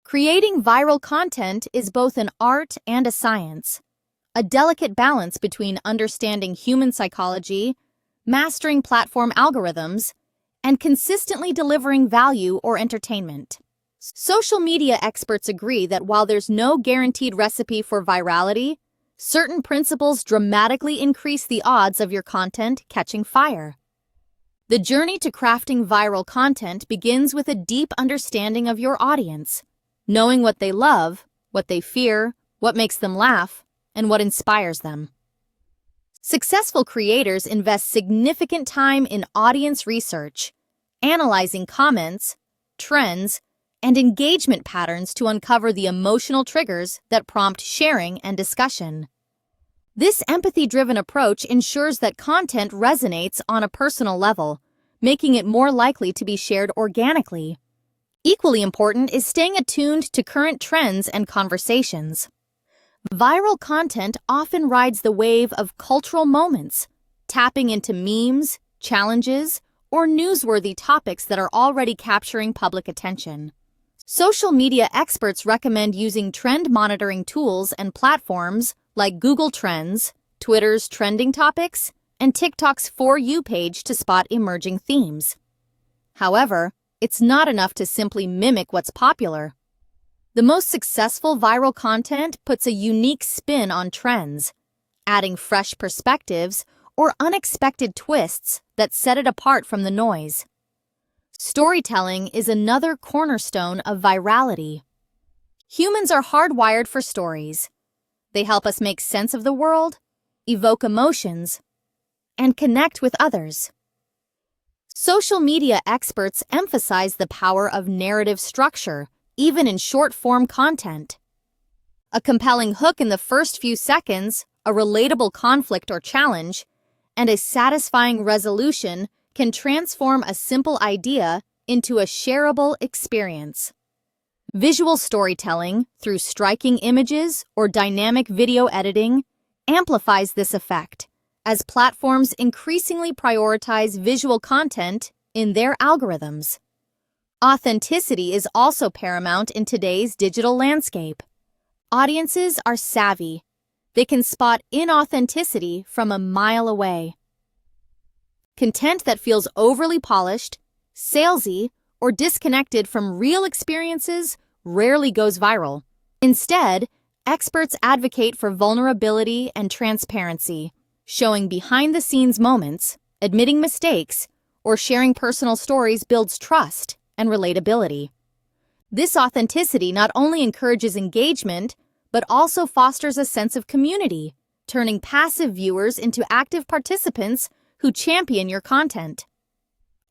Creating viral content is both an art and a science, a delicate balance between understanding human psychology, mastering platform algorithms, and consistently delivering value or entertainment. Social media experts agree that while there's no guaranteed recipe for virality, certain principles dramatically increase the odds of your content catching fire. The journey to crafting viral content begins with a deep understanding of your audience, knowing what they love, what they fear, what makes them laugh, and what inspires them. Successful creators invest significant time in audience research, analyzing comments, trends, and engagement patterns to uncover the emotional triggers that prompt sharing and discussion. This empathy-driven approach ensures that content resonates on a personal level, making it more likely to be shared organically. Equally important is staying attuned to current trends and conversations. Viral content often rides the wave of cultural moments, tapping into memes, challenges, or newsworthy topics that are already capturing public attention. Social media experts recommend using trend monitoring tools and platforms like Google Trends, Twitter's trending topics, and TikTok's For You page to spot emerging themes. However, it's not enough to simply mimic what's popular. The most successful viral content puts a unique spin on trends, adding fresh perspectives or unexpected twists that set it apart from the noise. Storytelling is another cornerstone of virality. Humans are hardwired for stories. They help us make sense of the world, evoke emotions, and connect with others. Social media experts emphasize the power of narrative structure, even in short-form content. A compelling hook in the first few seconds, a relatable conflict or challenge, and a satisfying resolution can transform a simple idea into a shareable experience. Visual storytelling, through striking images or dynamic video editing, amplifies this effect, as platforms increasingly prioritize visual content in their algorithms. Authenticity is also paramount in today's digital landscape. Audiences are savvy. They can spot inauthenticity from a mile away. Content that feels overly polished, salesy, or disconnected from real experiences rarely goes viral. Instead, experts advocate for vulnerability and transparency, showing behind-the-scenes moments, admitting mistakes, or sharing personal stories builds trust and relatability. This authenticity not only encourages engagement, but also fosters a sense of community, turning passive viewers into active participants who champion your content.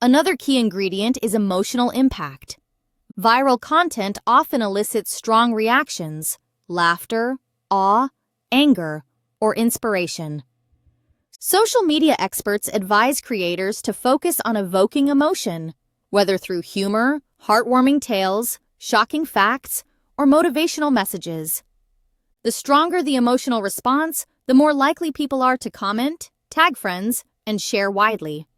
Another key ingredient is emotional impact. Viral content often elicits strong reactions, laughter, awe, anger, or inspiration. Social media experts advise creators to focus on evoking emotion, whether through humor, heartwarming tales, shocking facts, or motivational messages. The stronger the emotional response, the more likely people are to comment, tag friends, and share widely.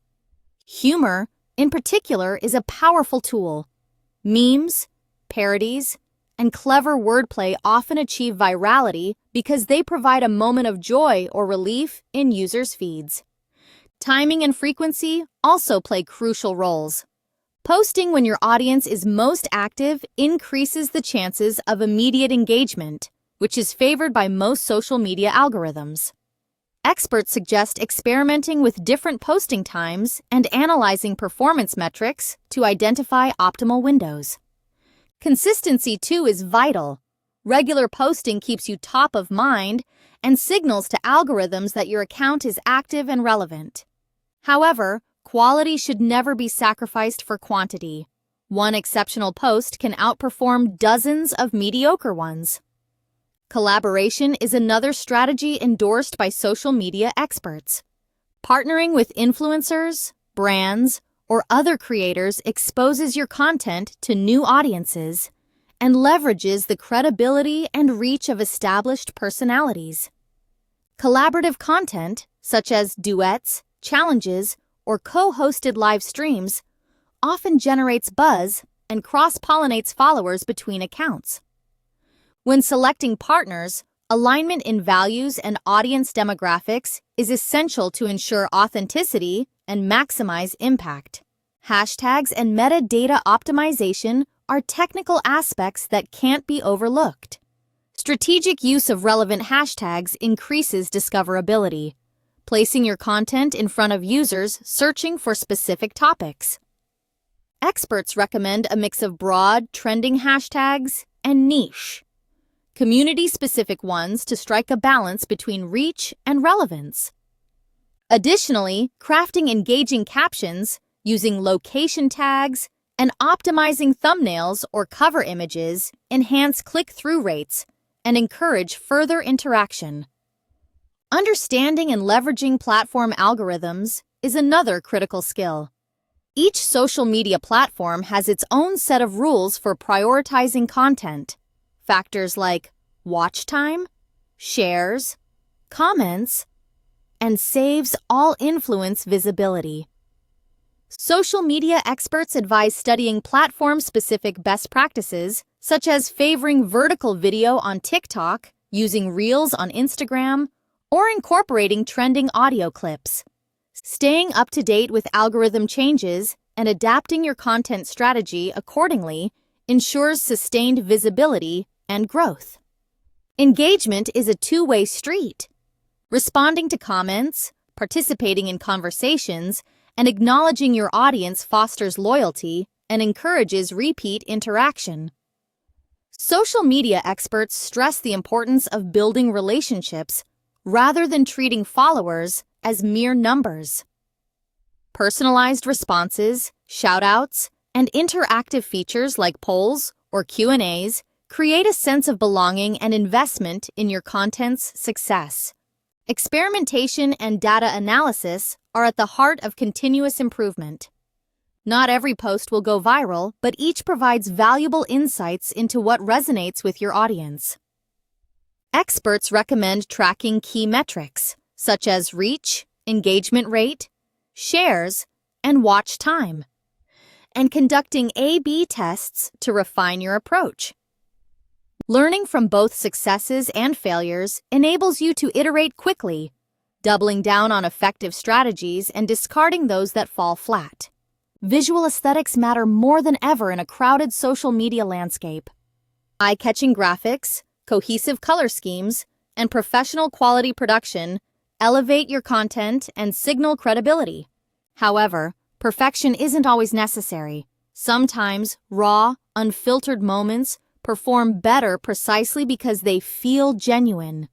Humor, in particular, is a powerful tool. Memes, parodies, and clever wordplay often achieve virality because they provide a moment of joy or relief in users' feeds. Timing and frequency also play crucial roles. Posting when your audience is most active increases the chances of immediate engagement, which is favored by most social media algorithms. Experts suggest experimenting with different posting times and analyzing performance metrics to identify optimal windows. Consistency, too, is vital. Regular posting keeps you top of mind and signals to algorithms that your account is active and relevant. However, quality should never be sacrificed for quantity. One exceptional post can outperform dozens of mediocre ones. Collaboration is another strategy endorsed by social media experts. Partnering with influencers, brands, or other creators exposes your content to new audiences and leverages the credibility and reach of established personalities. Collaborative content, such as duets, challenges, or co-hosted live streams, often generates buzz and cross-pollinates followers between accounts. When selecting partners, alignment in values and audience demographics is essential to ensure authenticity and maximize impact. Hashtags and metadata optimization are technical aspects that can't be overlooked. Strategic use of relevant hashtags increases discoverability, placing your content in front of users searching for specific topics. Experts recommend a mix of broad, trending hashtags and niche, community-specific ones to strike a balance between reach and relevance. Additionally, crafting engaging captions, using location tags, and optimizing thumbnails or cover images enhance click-through rates and encourage further interaction. Understanding and leveraging platform algorithms is another critical skill. Each social media platform has its own set of rules for prioritizing content. Factors like watch time, shares, comments, and saves all influence visibility. Social media experts advise studying platform-specific best practices, such as favoring vertical video on TikTok, using Reels on Instagram, or incorporating trending audio clips. Staying up to date with algorithm changes and adapting your content strategy accordingly ensures sustained visibility and growth. Engagement is a two-way street. Responding to comments, participating in conversations, and acknowledging your audience fosters loyalty and encourages repeat interaction. Social media experts stress the importance of building relationships rather than treating followers as mere numbers. Personalized responses, shout-outs, and interactive features like polls or Q&As create a sense of belonging and investment in your content's success. Experimentation and data analysis are at the heart of continuous improvement. Not every post will go viral, but each provides valuable insights into what resonates with your audience. Experts recommend tracking key metrics, such as reach, engagement rate, shares, and watch time, and conducting A/B tests to refine your approach. Learning from both successes and failures enables you to iterate quickly, doubling down on effective strategies and discarding those that fall flat. Visual aesthetics matter more than ever in a crowded social media landscape. Eye-catching graphics, cohesive color schemes, and professional quality production elevate your content and signal credibility. However, perfection isn't always necessary. Sometimes raw, unfiltered moments perform better precisely because they feel genuine.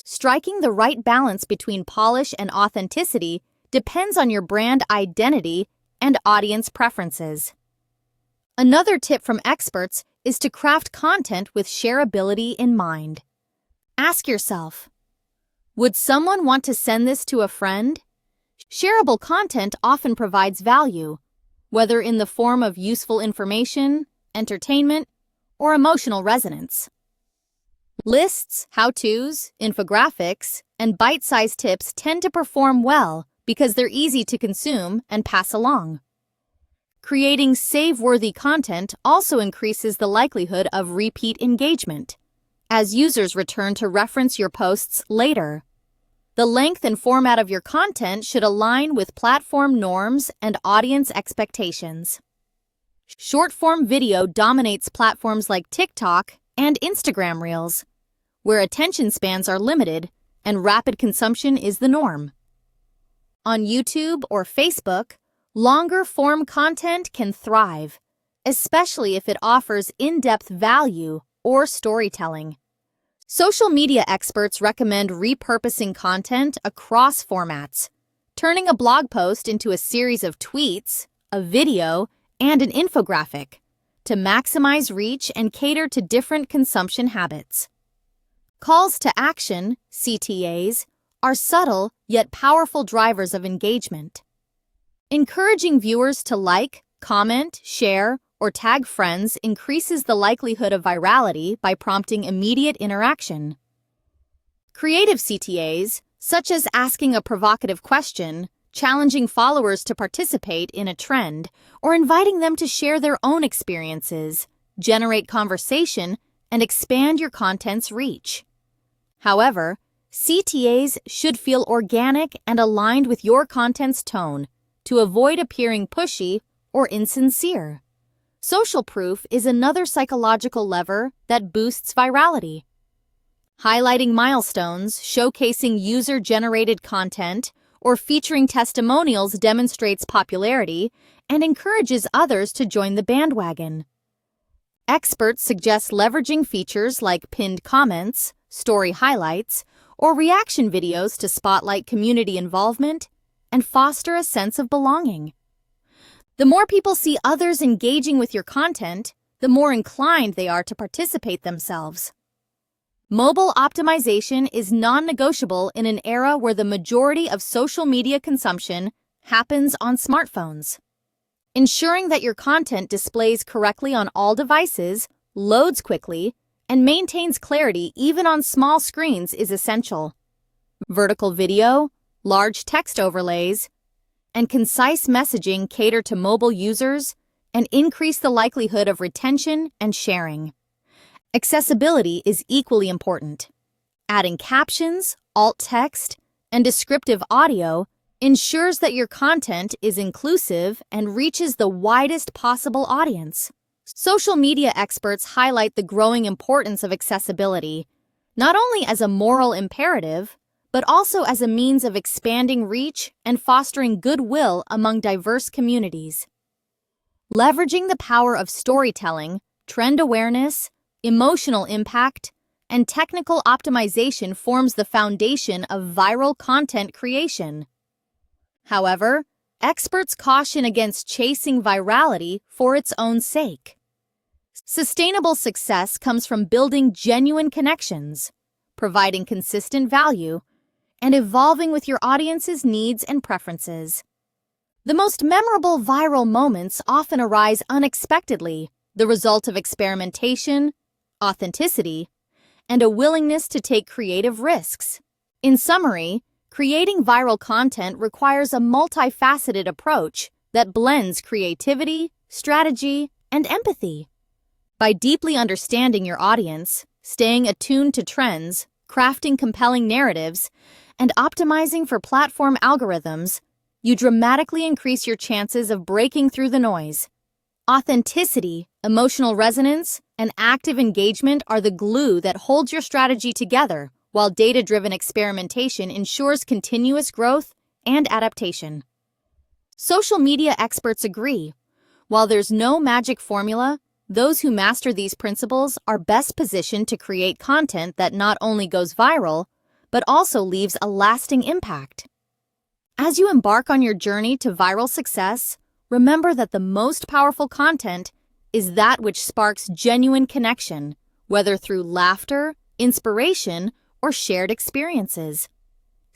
Striking the right balance between polish and authenticity depends on your brand identity and audience preferences. Another tip from experts is to craft content with shareability in mind. Ask yourself, would someone want to send this to a friend? Shareable content often provides value, whether in the form of useful information, entertainment, or emotional resonance. Lists, how-tos, infographics, and bite-sized tips tend to perform well because they're easy to consume and pass along. Creating save-worthy content also increases the likelihood of repeat engagement, as users return to reference your posts later. The length and format of your content should align with platform norms and audience expectations. Short-form video dominates platforms like TikTok and Instagram Reels, where attention spans are limited and rapid consumption is the norm. On YouTube or Facebook, longer-form content can thrive, especially if it offers in-depth value or storytelling. Social media experts recommend repurposing content across formats, turning a blog post into a series of tweets, a video, and an infographic to maximize reach and cater to different consumption habits. Calls to action, CTAs, are subtle yet powerful drivers of engagement. Encouraging viewers to like, comment, share, or tag friends increases the likelihood of virality by prompting immediate interaction. Creative CTAs, such as asking a provocative question, challenging followers to participate in a trend, or inviting them to share their own experiences, generate conversation, and expand your content's reach. However, CTAs should feel organic and aligned with your content's tone to avoid appearing pushy or insincere. Social proof is another psychological lever that boosts virality. Highlighting milestones, showcasing user-generated content, or featuring testimonials demonstrates popularity and encourages others to join the bandwagon. Experts suggest leveraging features like pinned comments, story highlights, or reaction videos to spotlight community involvement and foster a sense of belonging. The more people see others engaging with your content, the more inclined they are to participate themselves. Mobile optimization is non-negotiable in an era where the majority of social media consumption happens on smartphones. Ensuring that your content displays correctly on all devices, loads quickly, and maintains clarity even on small screens is essential. Vertical video, large text overlays, and concise messaging cater to mobile users and increase the likelihood of retention and sharing. Accessibility is equally important. Adding captions, alt text, and descriptive audio ensures that your content is inclusive and reaches the widest possible audience. Social media experts highlight the growing importance of accessibility, not only as a moral imperative, but also as a means of expanding reach and fostering goodwill among diverse communities. Leveraging the power of storytelling, trend awareness, emotional impact, and technical optimization forms the foundation of viral content creation. However, experts caution against chasing virality for its own sake. Sustainable success comes from building genuine connections, providing consistent value, and evolving with your audience's needs and preferences. The most memorable viral moments often arise unexpectedly, the result of experimentation, authenticity, and a willingness to take creative risks. In summary, creating viral content requires a multifaceted approach that blends creativity, strategy, and empathy. By deeply understanding your audience, staying attuned to trends, crafting compelling narratives, and optimizing for platform algorithms, you dramatically increase your chances of breaking through the noise. Authenticity, emotional resonance, and active engagement are the glue that holds your strategy together, while data-driven experimentation ensures continuous growth and adaptation. Social media experts agree. While there's no magic formula, those who master these principles are best positioned to create content that not only goes viral, but also leaves a lasting impact. As you embark on your journey to viral success, remember that the most powerful content is that which sparks genuine connection, whether through laughter, inspiration, or shared experiences.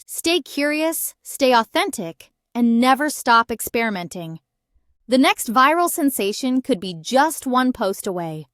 Stay curious, stay authentic, and never stop experimenting. The next viral sensation could be just one post away.